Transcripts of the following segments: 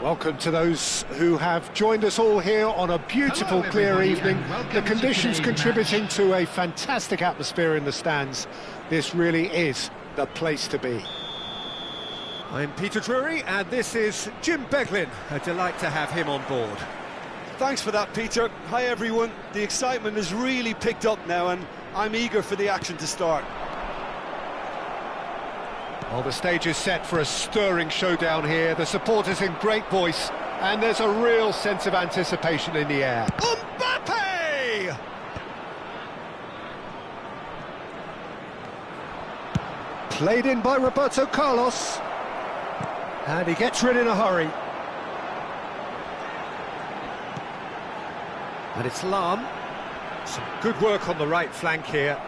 Welcome to those who have joined us all here on a beautiful, clear evening. The conditions contributing to a fantastic atmosphere in the stands. This really is the place to be. I'm Peter Drury, and this is Jim Beglin. A delight to have him on board. Thanks for that, Peter. Hi, everyone. The excitement has really picked up now, and I'm eager for the action to start. Well, the stage is set for a stirring showdown here. The supporters in great voice, and there's a real sense of anticipation in the air. Mbappe! Played in by Roberto Carlos. And he gets rid in a hurry. And it's Lam. Some good work on the right flank here.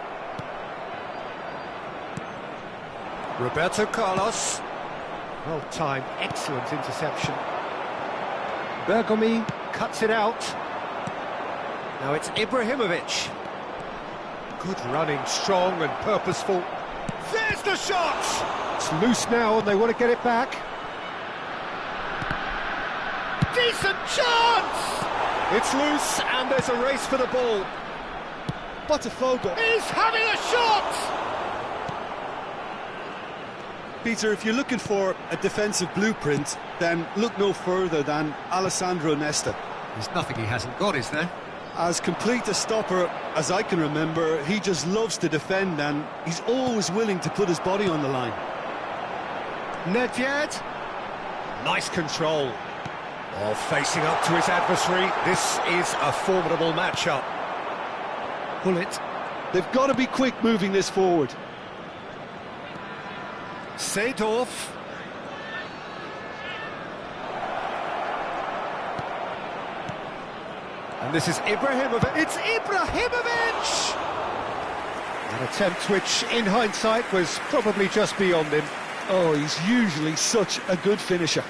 Roberto Carlos. Well timed, excellent interception. Bergomi cuts it out. Now it's Ibrahimovic. Good running, strong and purposeful. There's the shot! It's loose now and they want to get it back. Decent chance! It's loose and there's a race for the ball. Botafogo. He's having a shot! Peter, if you're looking for a defensive blueprint, then look no further than Alessandro Nesta. There's nothing he hasn't got, is there? As complete a stopper as I can remember, he just loves to defend and he's always willing to put his body on the line. Nedved. Nice control. Oh, facing up to his adversary. This is a formidable matchup. Bullet. They've got to be quick moving this forward. Seedorf. And this is Ibrahimovic. It's Ibrahimovic! An attempt which, in hindsight, was probably just beyond him. Oh, he's usually such a good finisher.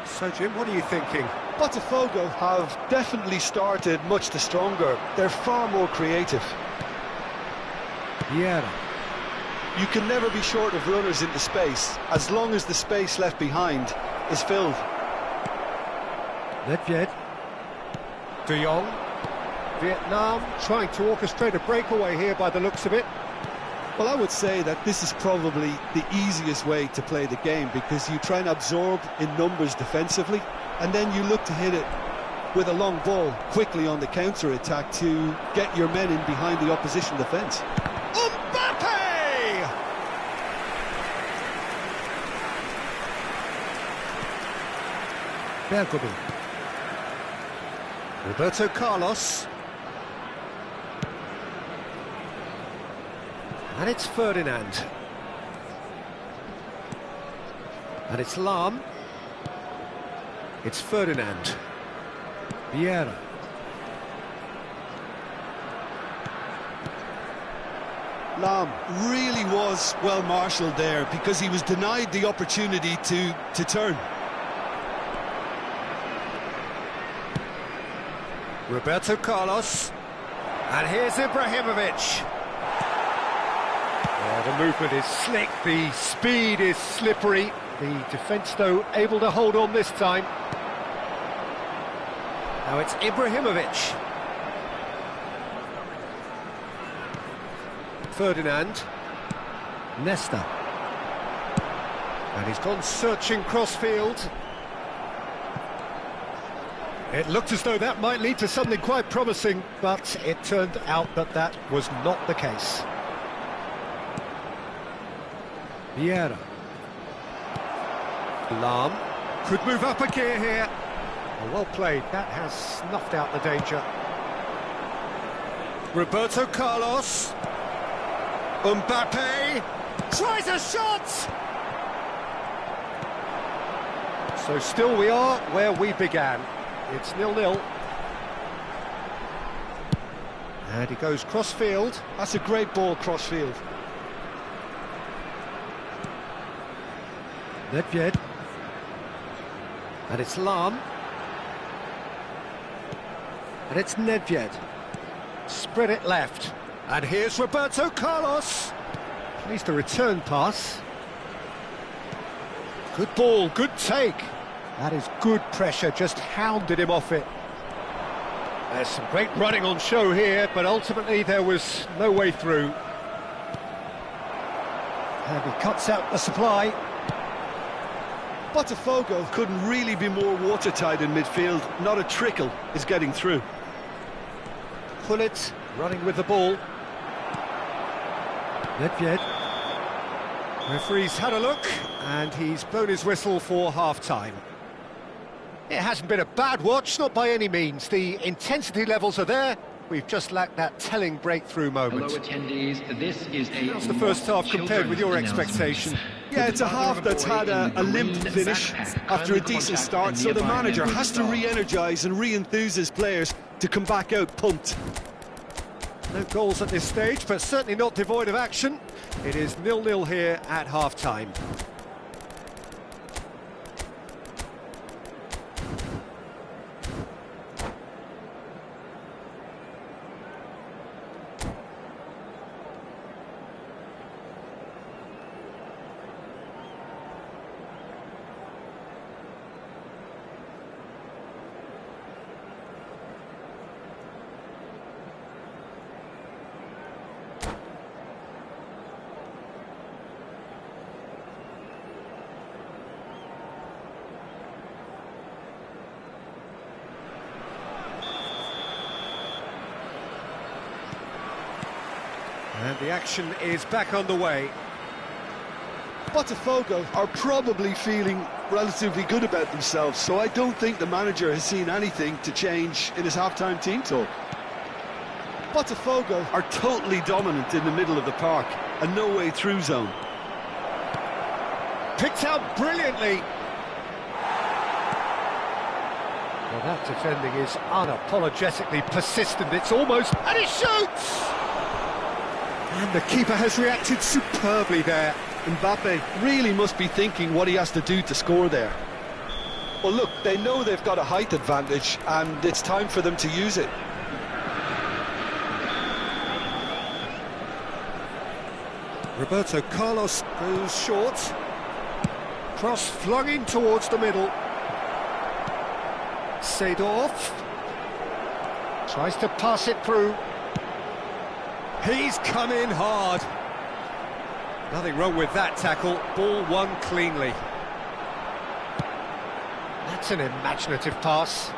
So, Jim, what are you thinking? Botafogo have definitely started much the stronger. They're far more creative. Yeah. You can never be short of runners into space, as long as the space left behind is filled. Nedved. De Jong. Vietnam trying to orchestrate a breakaway here by the looks of it. Well, I would say that this is probably the easiest way to play the game, because you try and absorb in numbers defensively, and then you look to hit it with a long ball quickly on the counter-attack to get your men in behind the opposition defence. Mbappe! Bergomi. Roberto Carlos. And it's Ferdinand. And it's Lahm. It's Ferdinand. Vieira. Lahm really was well marshalled there because he was denied the opportunity to turn. Roberto Carlos. And here's Ibrahimovic. The movement is slick, the speed is slippery. The defence, though, able to hold on this time. Now it's Ibrahimovic. Ferdinand. Nesta. And he's gone searching cross-field. It looked as though that might lead to something quite promising, but it turned out that that was not the case. Vieira. Lahm could move up a gear here. Oh, well played, that has snuffed out the danger. Roberto Carlos. Mbappe tries a shot! So still we are where we began. It's 0-0. And he goes cross-field. That's a great ball cross-field. Nedved. And it's Lahm. And it's Nedved. Spread it left. And here's Roberto Carlos. At least a return pass. Good ball, good take. That is good pressure, just hounded him off it. There's some great running on show here, but ultimately there was no way through. And he cuts out the supply. Botafogo couldn't really be more watertight in midfield. Not a trickle is getting through. Pullet running with the ball. Nedved. Referee's had a look, and he's blown his whistle for half-time. It hasn't been a bad watch, not by any means. The intensity levels are there. We've just lacked that telling breakthrough moment. Hello attendees, this is a... How's the first half compared with your expectation? Yeah, it's a half that's had a limp finish after a decent start, so the manager has to re-energise and re-enthuse his players to come back out pumped. No goals at this stage, but certainly not devoid of action. It is 0-0 here at half-time. And the action is back on the way. Botafogo are probably feeling relatively good about themselves, so I don't think the manager has seen anything to change in his half-time team talk. Botafogo are totally dominant in the middle of the park, a no-way through zone. Picked out brilliantly. Well, that defending is unapologetically persistent. It's almost... and he shoots! And the keeper has reacted superbly there. Mbappe really must be thinking what he has to do to score there. Well, look, they know they've got a height advantage, and it's time for them to use it. Roberto Carlos goes short. Cross flung in towards the middle. Seedorf tries to pass it through. He's come in hard. Nothing wrong with that tackle. Ball won cleanly. That's an imaginative pass.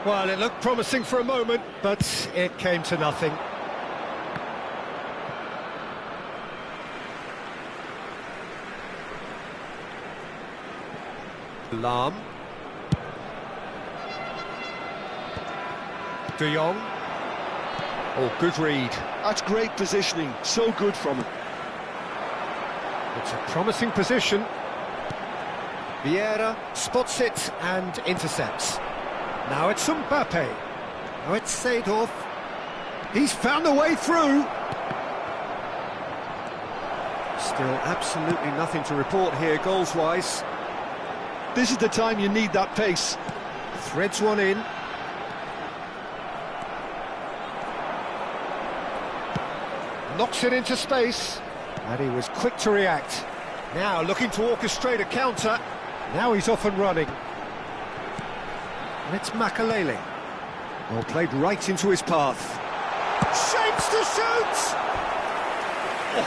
Well, it looked promising for a moment, but it came to nothing. Lahm. De Jong. Oh, good read. That's great positioning, so good from him. It's a promising position. Vieira spots it and intercepts. Now it's Mbappe. Now it's Seedorf. He's found a way through. Still absolutely nothing to report here goals-wise. This is the time you need that pace. Threads one in. Knocks it into space. And he was quick to react. Now looking to orchestrate a counter. Now he's off and running. And it's Makalele. Well, played right into his path. Shapes to shoot! Oh,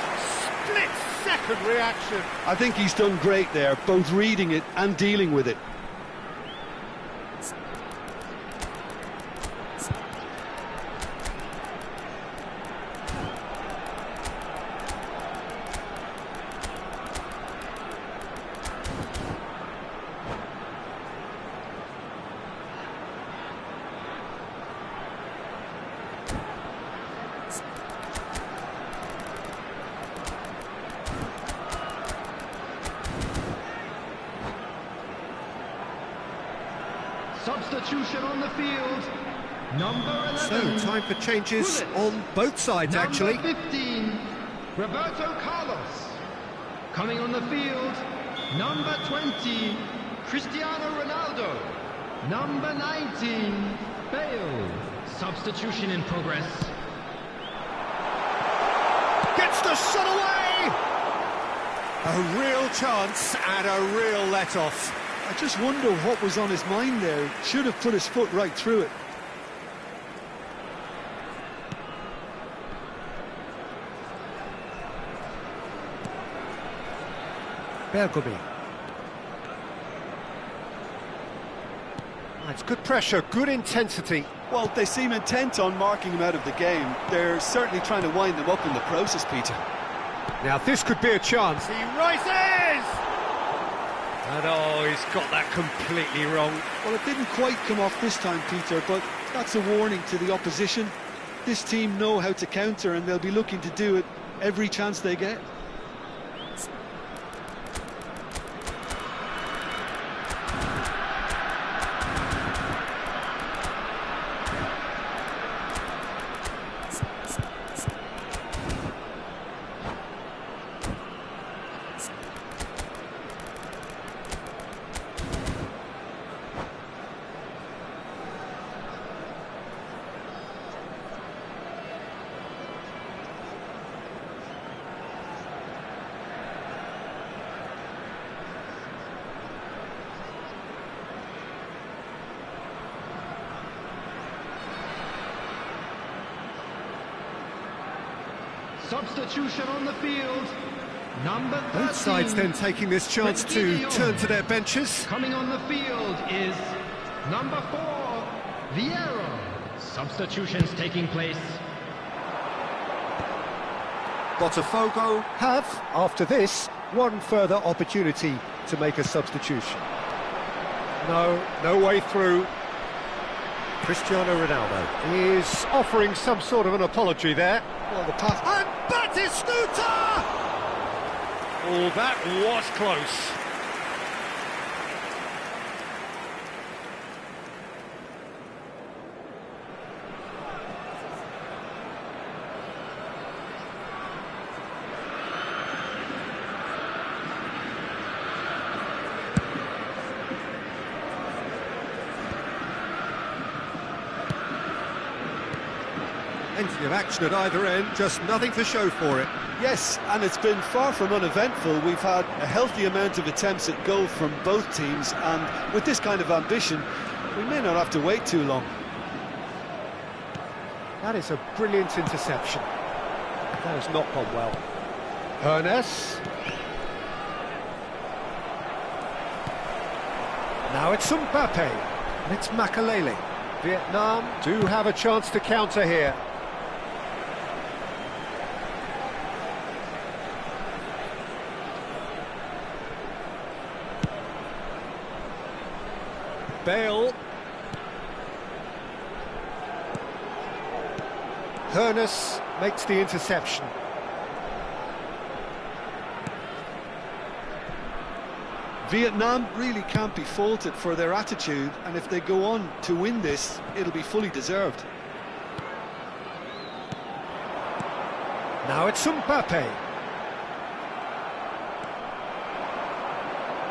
split-second reaction. I think he's done great there, both reading it and dealing with it. Substitution on the field. Number 11. So, time for changes on both sides, actually. Number 15, Roberto Carlos. Coming on the field, number 20, Cristiano Ronaldo. Number 19, Bale. Substitution in progress. Gets the shot away! A real chance and a real let-off. I just wonder what was on his mind there. Should have put his foot right through it. Bergomi. It's good pressure, good intensity. Well, they seem intent on marking him out of the game. They're certainly trying to wind him up in the process, Peter. Now this could be a chance. He rises! And oh, he's got that completely wrong. Well, it didn't quite come off this time, Peter, but that's a warning to the opposition. This team know how to counter, and they'll be looking to do it every chance they get. Substitution on the field. Number 13. Both sides then taking this chance to turn to their benches. Coming on the field is number 4, Vieira. Substitutions taking place. Botafogo have, after this, one further opportunity to make a substitution. No way through. Cristiano Ronaldo is offering some sort of an apology there. Well, the pass... And Batistuta! Oh, that was close. Plenty of action at either end, just nothing to show for it. Yes, and it's been far from uneventful. We've had a healthy amount of attempts at goal from both teams, and with this kind of ambition, we may not have to wait too long. That is a brilliant interception. That has not gone well. Ernest. Now it's Mbappe, and it's Makalele. Vietnam do have a chance to counter here. Bale. Hernus makes the interception. Vietnam really can't be faulted for their attitude, and if they go on to win this, it'll be fully deserved. Now it's Mbappe.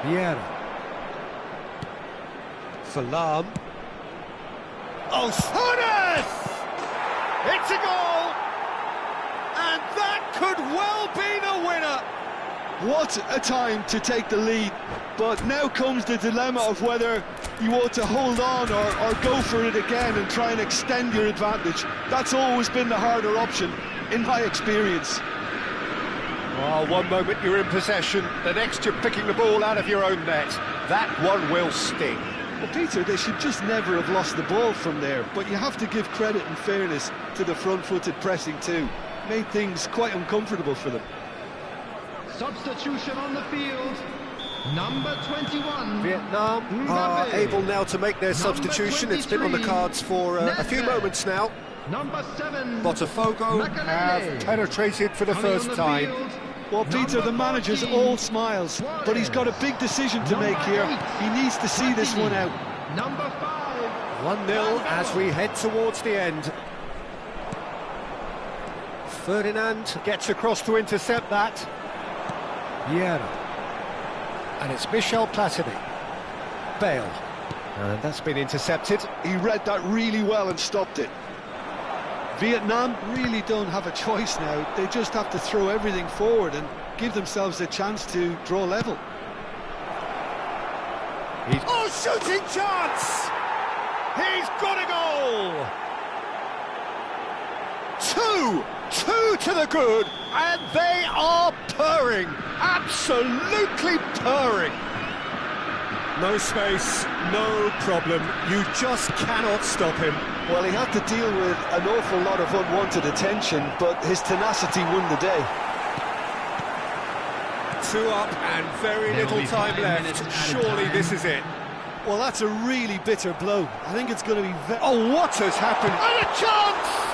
Vieira. Salam. Oh, Hernus! It's a goal! And that could well be the winner! What a time to take the lead, but now comes the dilemma of whether you ought to hold on or go for it again and try and extend your advantage. That's always been the harder option, in my experience. Well, one moment you're in possession, the next you're picking the ball out of your own net. That one will sting. Well, Peter, they should just never have lost the ball from there, but you have to give credit and fairness to the front-footed pressing too. Made things quite uncomfortable for them. Substitution on the field. Number 21. Vietnam are able now to make their substitution. It's been on the cards for a few moments now. Number 7. Botafogo have penetrated for the first time. Well, Peter, the manager's all smiles, but he's got a big decision to make here. He needs to see this one out. Number 5. 1-0 as we head towards the end. Ferdinand gets across to intercept that. Vieira. And it's Michel Platini. Bale. And that's been intercepted. He read that really well and stopped it. Vietnam really don't have a choice now. They just have to throw everything forward and give themselves a chance to draw level. Oh, shooting chance! He's got a goal! Two to the good, and they are purring, absolutely purring. No space, no problem, you just cannot stop him. Well, he had to deal with an awful lot of unwanted attention, but his tenacity won the day. 2 up and very little time left. Surely this is it. Well, that's a really bitter blow. I think it's going to be very... Oh, what has happened? And a chance!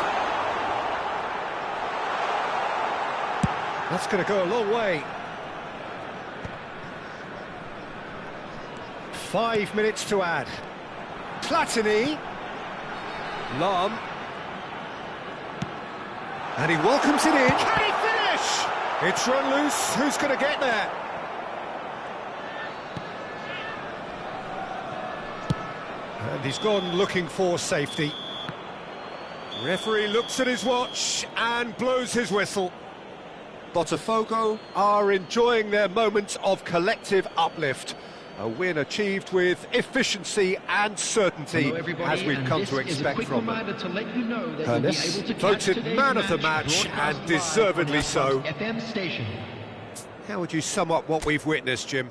That's going to go a long way. 5 minutes to add. Platini. Lam. And he welcomes it in. Can he finish? It's run loose. Who's going to get there? And he's gone looking for safety. Referee looks at his watch and blows his whistle. Botafogo are enjoying their moment of collective uplift. A win achieved with efficiency and certainty, as we've come to expect from them. Hernus voted man of the match, and deservedly so. How would you sum up what we've witnessed, Jim?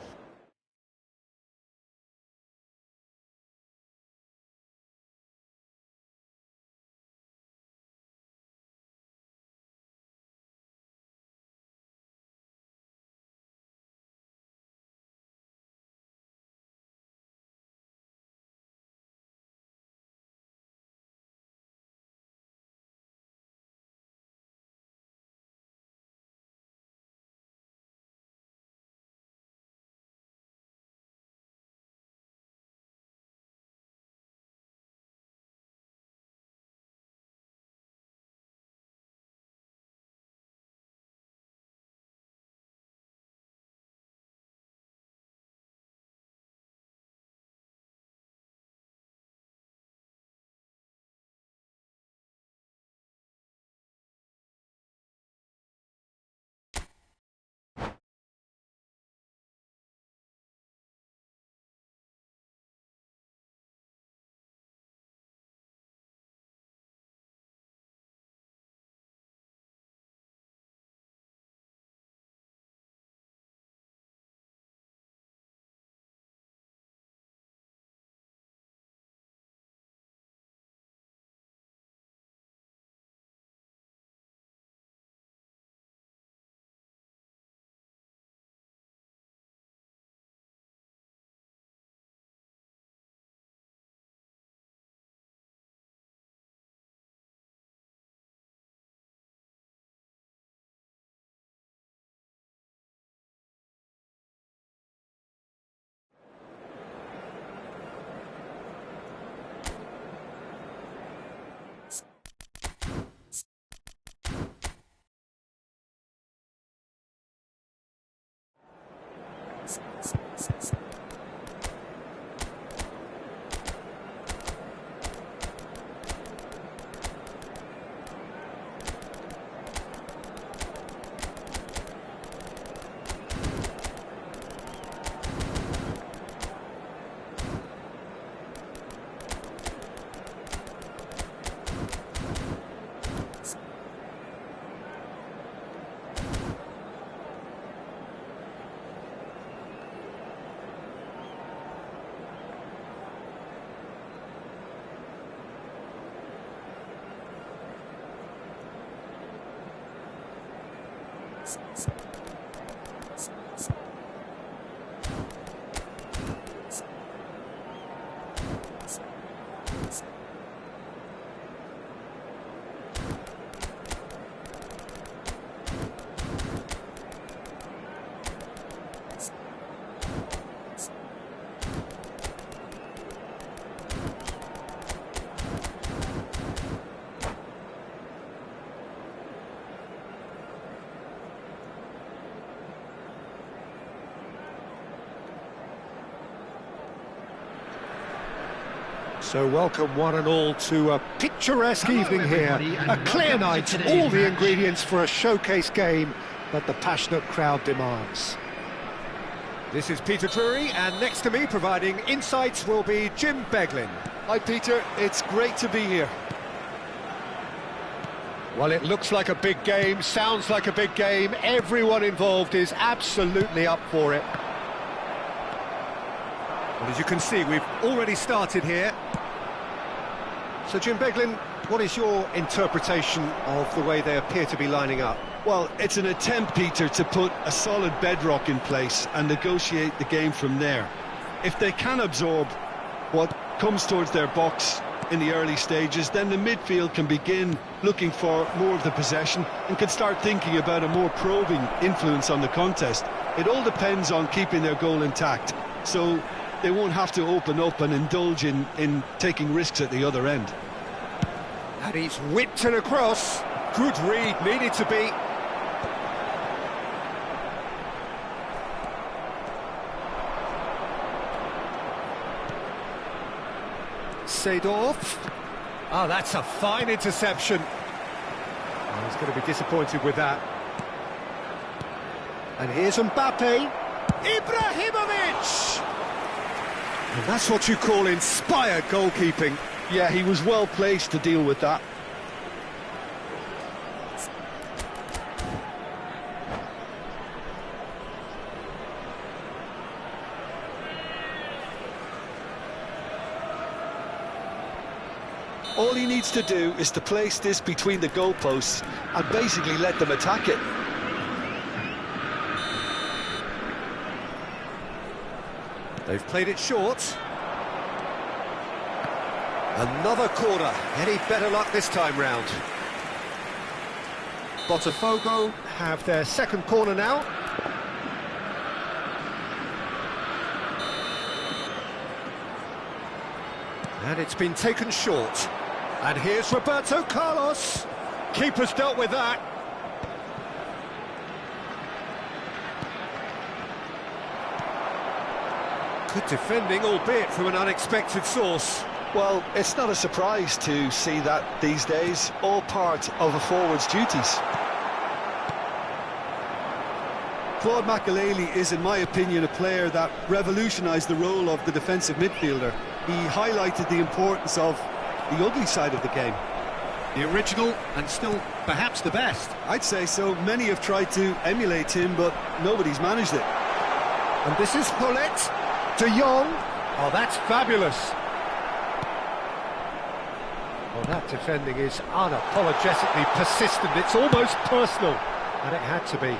So welcome one and all to a picturesque evening here, a clear night, all the ingredients for a showcase game that the passionate crowd demands. This is Peter Drury, and next to me providing insights will be Jim Beglin. Hi Peter, it's great to be here. Well, it looks like a big game, sounds like a big game, everyone involved is absolutely up for it. Well, as you can see, we've already started here. So, Jim Beglin, what is your interpretation of the way they appear to be lining up? Well, it's an attempt, Peter, to put a solid bedrock in place and negotiate the game from there. If they can absorb what comes towards their box in the early stages, then the midfield can begin looking for more of the possession and can start thinking about a more probing influence on the contest. It all depends on keeping their goal intact, so they won't have to open up and indulge in taking risks at the other end. And he's whipped it across. Good read, needed to be. Seedorf. Oh, that's a fine interception. Oh, he's going to be disappointed with that. And here's Mbappe. Ibrahimovic! And that's what you call inspired goalkeeping. Yeah, he was well placed to deal with that. All he needs to do is to place this between the goalposts and basically let them attack it. They've played it short. Another corner. Any better luck this time round? Botafogo have their second corner now. And it's been taken short. And here's Roberto Carlos. Keeper's dealt with that. Good defending, albeit from an unexpected source. Well, it's not a surprise to see that these days, all part of a forward's duties. Claude Makelele is, in my opinion, a player that revolutionised the role of the defensive midfielder. He highlighted the importance of the ugly side of the game. The original, and still perhaps the best. I'd say so. Many have tried to emulate him, but nobody's managed it. And this is Hullet. De Jong. Oh, that's fabulous. Well, that defending is unapologetically persistent. It's almost personal, and it had to be.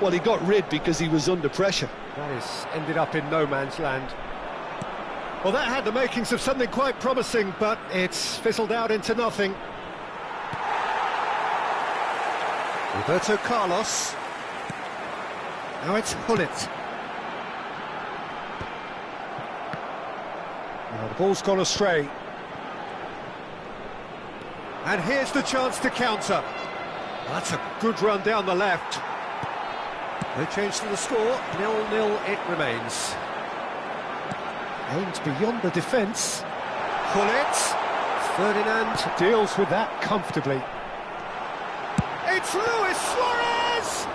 Well, he got rid because he was under pressure. That is ended up in no man's land. Well, that had the makings of something quite promising, but it's fizzled out into nothing. Roberto Carlos. Now it's Hullet. Now the ball's gone astray. And here's the chance to counter. That's a good run down the left. No change to the score, 0-0 it remains. Aimed beyond the defence. Gullit. Ferdinand deals with that comfortably. It's Luis Suarez!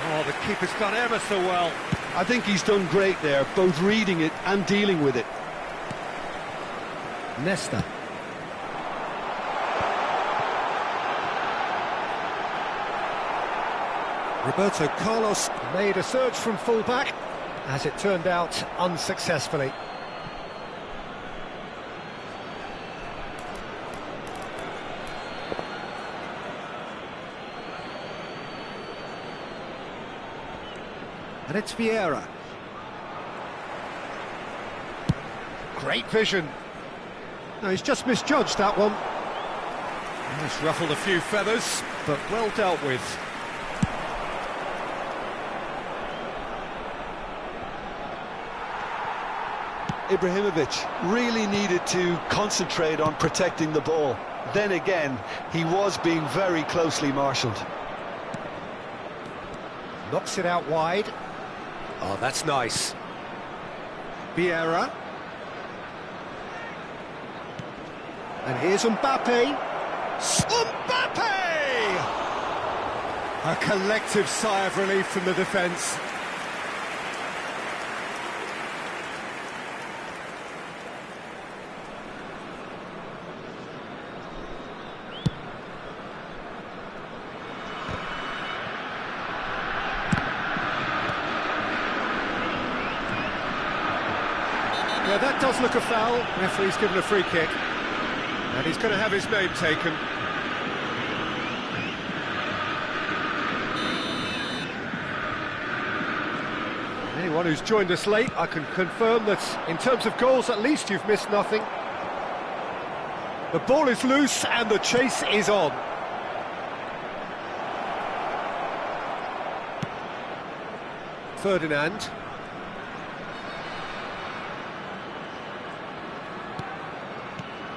Oh, the keeper's done ever so well. I think he's done great there, both reading it and dealing with it. Nesta. Roberto Carlos made a surge from full-back, as it turned out unsuccessfully. And it's Vieira. Great vision. No, he's just misjudged that one. He's ruffled a few feathers, but well dealt with. Ibrahimovic really needed to concentrate on protecting the ball. Then again, he was being very closely marshalled. Knocks it out wide. Oh, that's nice. Vieira. And here's Mbappe. Mbappe! A collective sigh of relief from the defence. Yeah, that does look a foul. Referee's given a free kick. And he's going to have his name taken. Anyone who's joined us late, I can confirm that in terms of goals, at least you've missed nothing. The ball is loose and the chase is on. Ferdinand.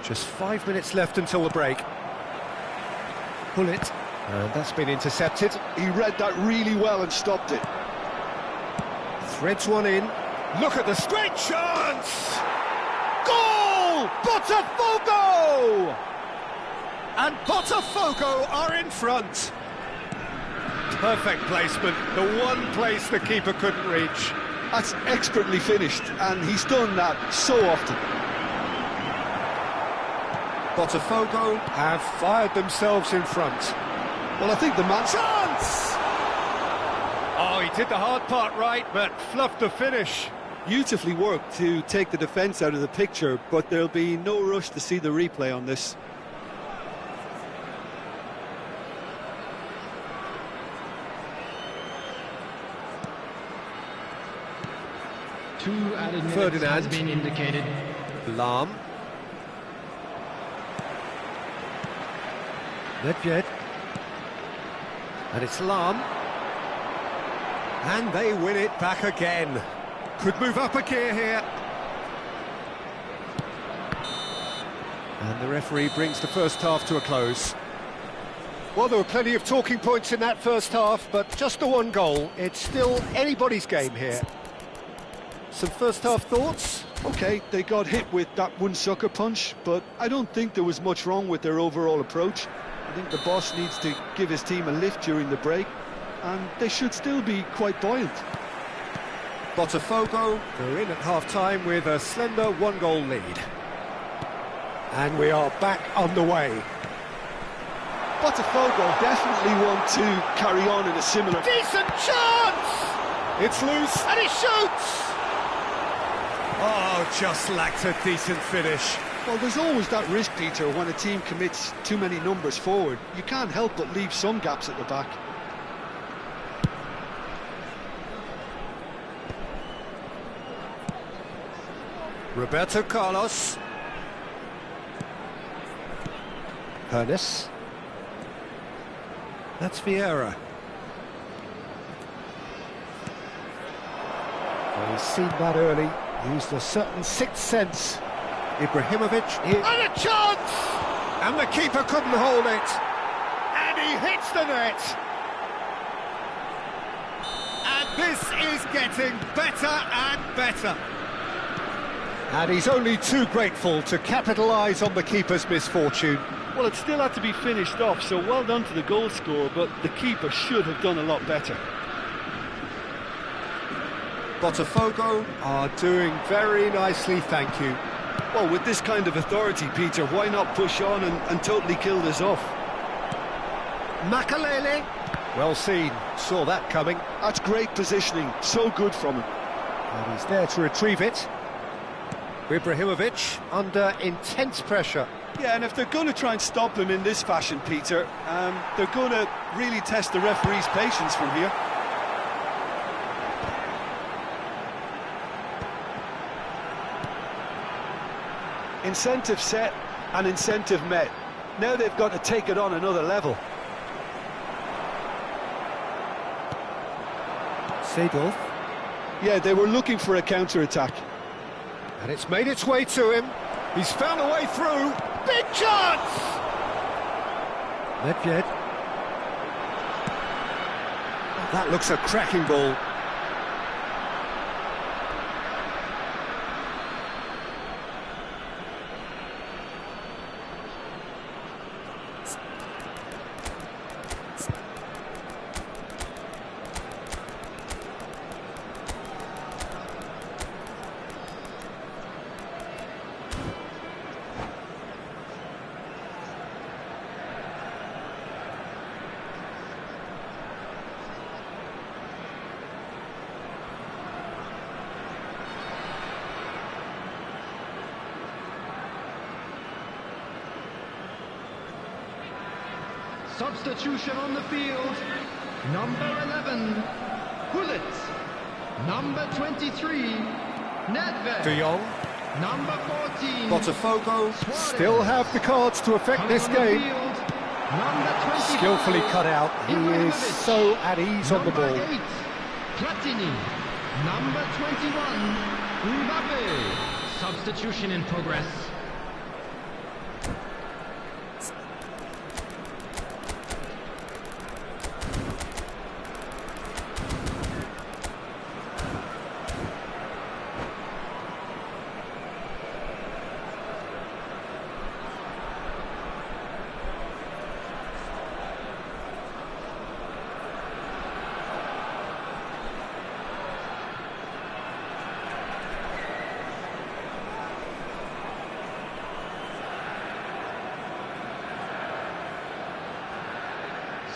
Just 5 minutes left until the break. Gullit, and that's been intercepted. He read that really well and stopped it. Threads one in. Look at this great chance! Goal! Botafogo! And Botafogo are in front. Perfect placement, the one place the keeper couldn't reach. That's expertly finished, and he's done that so often. Botafogo have fired themselves in front. Well, I think the man... Chance! Oh, he did the hard part right, but fluffed the finish. Beautifully worked to take the defence out of the picture, but there'll be no rush to see the replay on this. Two added minutes Ferdinand. has been indicated. Lahm. Nedved. And it's Lahm. And they win it back again. Could move up a gear here. And the referee brings the first half to a close. Well, there were plenty of talking points in that first half, but just the one goal. It's still anybody's game here. Some first half thoughts? OK, they got hit with that one sucker punch, but I don't think there was much wrong with their overall approach. I think the boss needs to give his team a lift during the break, and they should still be quite buoyant. Botafogo, they're in at half-time with a slender one-goal lead. And we are back on the way. Botafogo definitely want to carry on in a similar... Decent chance! It's loose, and he shoots! Oh, just lacked a decent finish. Well, there's always that risk, Peter, when a team commits too many numbers forward. You can't help but leave some gaps at the back. Roberto Carlos. Pernis. That's Vieira. Well, he's seen that early. Used a certain sixth sense. Ibrahimovic here. And a chance! And the keeper couldn't hold it. And he hits the net. This is getting better and better. And he's only too grateful to capitalise on the keeper's misfortune. Well, it still had to be finished off, so well done to the goal scorer, but the keeper should have done a lot better. Botafogo are doing very nicely, thank you. Well, with this kind of authority, Peter, why not push on and totally kill this off? Makalele. Well seen, saw that coming. That's great positioning, so good from him. And he's there to retrieve it. Ibrahimovic under intense pressure. Yeah, and if they're going to try and stop him in this fashion, Peter, they're going to really test the referee's patience from here. Incentive set and incentive met. Now they've got to take it on another level. Seedorf. Yeah, they were looking for a counter-attack. And it's made its way to him. He's found a way through. Big chance! Nedved. Oh, that looks a cracking ball. Substitution on the field. Number 11, Hullet. Number 23, Nedved. De Jong. Number 14, Botafogo Suarez. still have the cards to affect Coming this on the game. field, number 25, Skillfully cut out. He is Ibrahimovic. so at ease on the Number ball. 8, Platini. Number 21, Mbappe. Substitution in progress.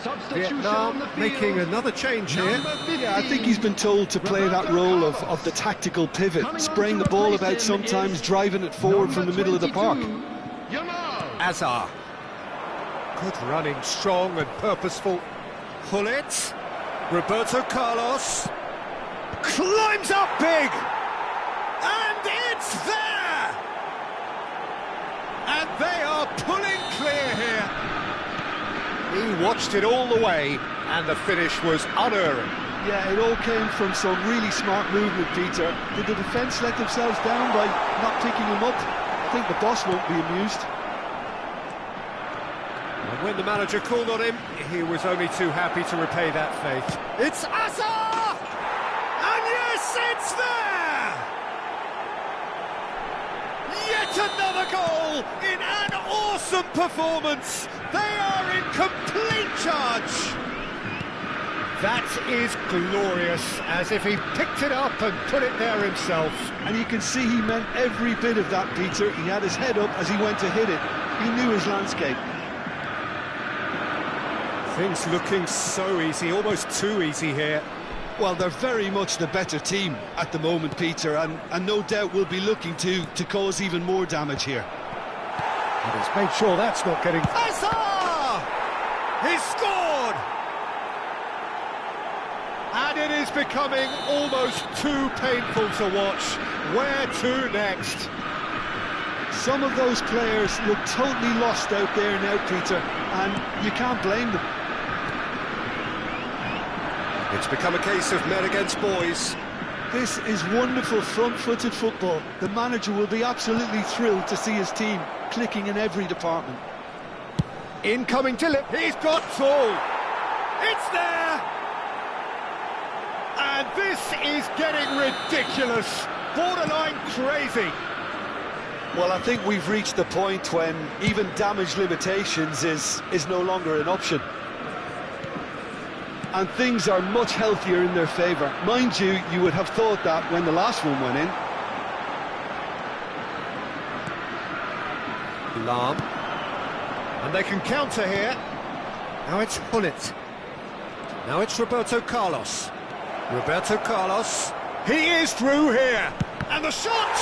Substitution on the Vietnam field. making another change here. Number 15, Yeah, I think he's been told to play that role of the tactical pivot, spraying the ball about sometimes, driving it forward from the middle of the park. Yamal. Azar. Good running, strong and purposeful. Hullet. Roberto Carlos. Climbs up big. And it's there. And they are pulling clear here. He watched it all the way, and the finish was unerring. Yeah, it all came from some really smart movement, Peter. Did the defence let themselves down by not picking him up? I think the boss won't be amused. And when the manager called on him, he was only too happy to repay that faith. It's Azar! And yes, it's there! Yet another goal in an awesome performance. They are in complete charge. That is glorious, as if he picked it up and put it there himself. And you can see he meant every bit of that, Peter. He had his head up as he went to hit it. He knew his landscape. Things looking so easy, almost too easy here. Well, they're very much the better team at the moment, Peter, and no doubt will be looking to cause even more damage here. And he's made sure that's not getting... Azar! He's scored! And it is becoming almost too painful to watch. Where to next? Some of those players look totally lost out there now, Peter, and you can't blame them. It's become a case of men against boys. This is wonderful front-footed football. The manager will be absolutely thrilled to see his team clicking in every department. Incoming Dilip, he's got full. It's there! And This is getting ridiculous, borderline crazy. Well, I think we've reached the point when even damage limitations is no longer an option. And things are much healthier in their favour. Mind you, you would have thought that when the last one went in. Lam. And they can counter here. Now it's Hullet. Now it's Roberto Carlos. Roberto Carlos. He is through here. And the shot!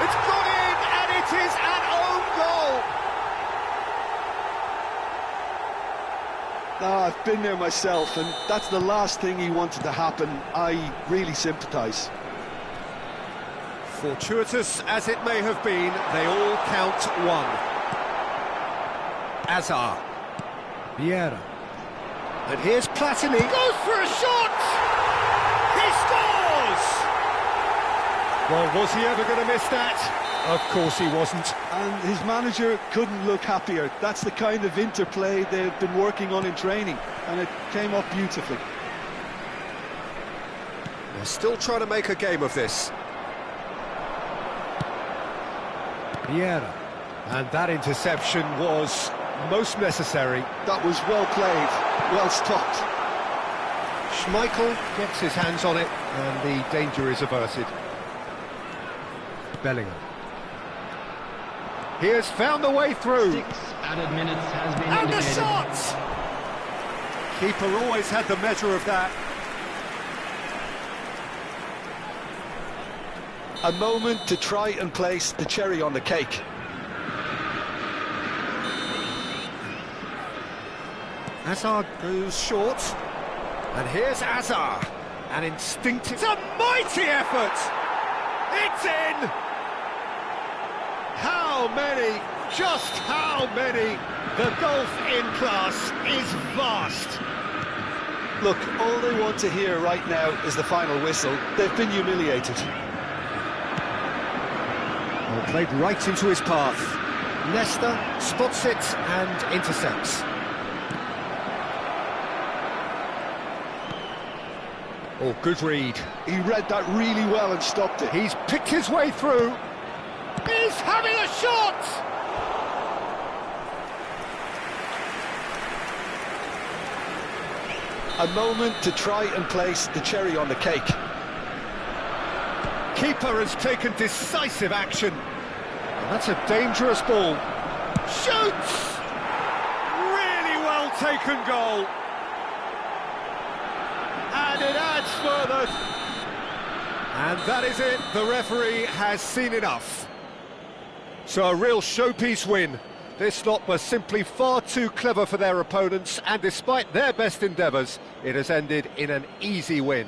It's gone in, and it is an own goal. I've been there myself, and that's the last thing he wanted to happen. I really sympathise. Fortuitous as it may have been, they all count one. Azar. Vieira. And here's Platini. Goes for a shot! He scores! Well, was he ever going to miss that? Of course he wasn't. And his manager couldn't look happier. That's the kind of interplay they've been working on in training, and it came up beautifully. They're still trying to make a game of this. Vieira. And that interception was most necessary. That was well played, well stopped. Schmeichel gets his hands on it, and the danger is averted. Bellingham. He has found the way through. 6 added minutes has been And indicated. the shot! Keeper always had the measure of that. A moment to try and place the cherry on the cake. Azar goes short. And here's Azar. An instinctive... It's a mighty effort! It's in! How many, just how many? The gulf in class is vast. Look, all they want to hear right now is the final whistle. They've been humiliated. Well, played right into his path. Leicester spots it and intercepts. Oh, good read. He read that really well and stopped it. He's picked his way through. He's having a shot! A moment to try and place the cherry on the cake. Keeper has taken decisive action. And that's a dangerous ball. Shoots! Really well taken goal. And it adds further. And that is it. The referee has seen enough. So a real showpiece win. This lot were simply far too clever for their opponents, and despite their best endeavours, it has ended in an easy win.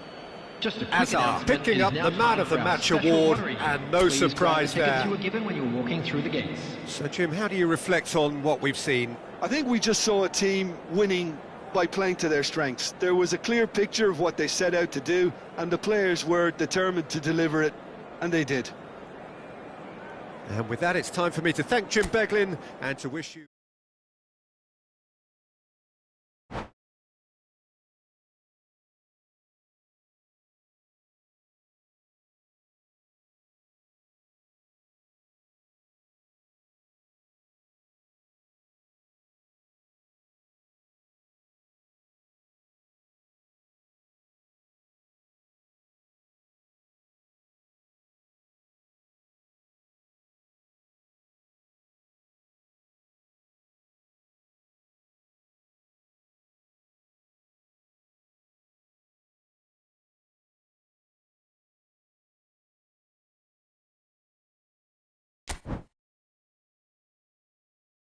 Just a quick Azar announcement, picking it is up now the Man time of the for our Match special award, lottery. and no Please grab surprise the tickets there. you were given when you were walking through the gates. So Jim, how do you reflect on what we've seen? I think we just saw a team winning by playing to their strengths. There was a clear picture of what they set out to do, and the players were determined to deliver it, and they did. And with that, it's time for me to thank Jim Beglin and to wish you...